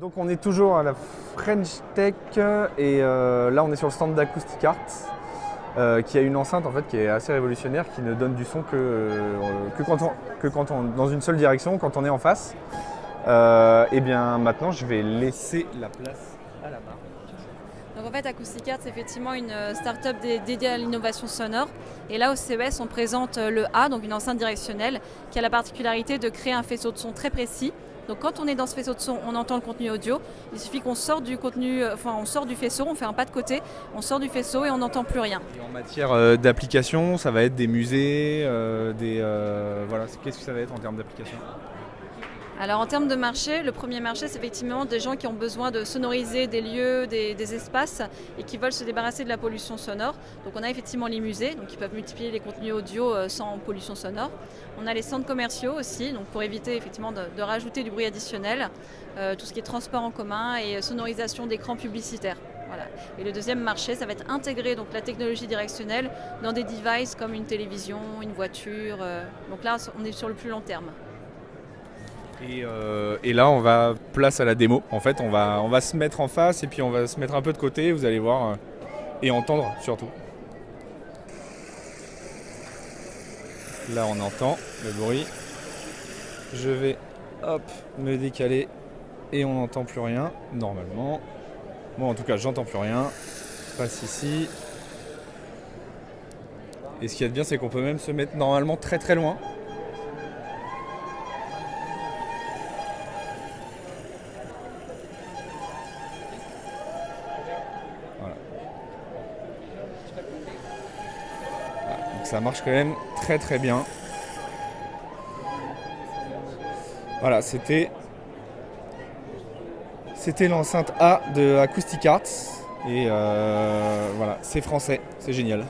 Donc on est toujours à la French Tech et là on est sur le stand d'Acoustic Art qui a une enceinte en fait qui est assez révolutionnaire, qui ne donne du son que dans une seule direction, quand on est en face. Et bien maintenant je vais laisser la place à la marque. Donc en fait, Acoustic Art, c'est effectivement une start-up dédiée à l'innovation sonore. Et là, au CES, on présente le A, donc une enceinte directionnelle, qui a la particularité de créer un faisceau de son très précis. Donc quand on est dans ce faisceau de son, on entend le contenu audio. Il suffit qu'on sorte du contenu, on sort du faisceau, on fait un pas de côté, on sort du faisceau et on n'entend plus rien. Et en matière d'application, ça va être des musées, voilà. Qu'est-ce que ça va être en termes d'application? Alors en termes de marché, le premier marché, c'est effectivement des gens qui ont besoin de sonoriser des lieux, des espaces et qui veulent se débarrasser de la pollution sonore. Donc on a effectivement les musées, donc qui peuvent multiplier les contenus audio sans pollution sonore. On a les centres commerciaux aussi, donc pour éviter effectivement de rajouter du bruit additionnel, tout ce qui est transport en commun et sonorisation d'écrans publicitaires. Voilà. Et le deuxième marché, ça va être intégrer donc la technologie directionnelle dans des devices comme une télévision, une voiture. Donc là, on est sur le plus long terme. Et là, on va place à la démo. En fait, on va se mettre en face et puis on va se mettre un peu de côté, vous allez voir, et entendre surtout. Là, on entend le bruit. Je vais, me décaler et on n'entend plus rien, normalement. Moi, en tout cas, j'entends plus rien. Passe ici. Et ce qu'il y a de bien, c'est qu'on peut même se mettre normalement très très loin. Voilà. Donc ça marche quand même très très bien. Voilà, c'était l'enceinte A de Acoustic Arts. Et voilà, c'est français, c'est génial.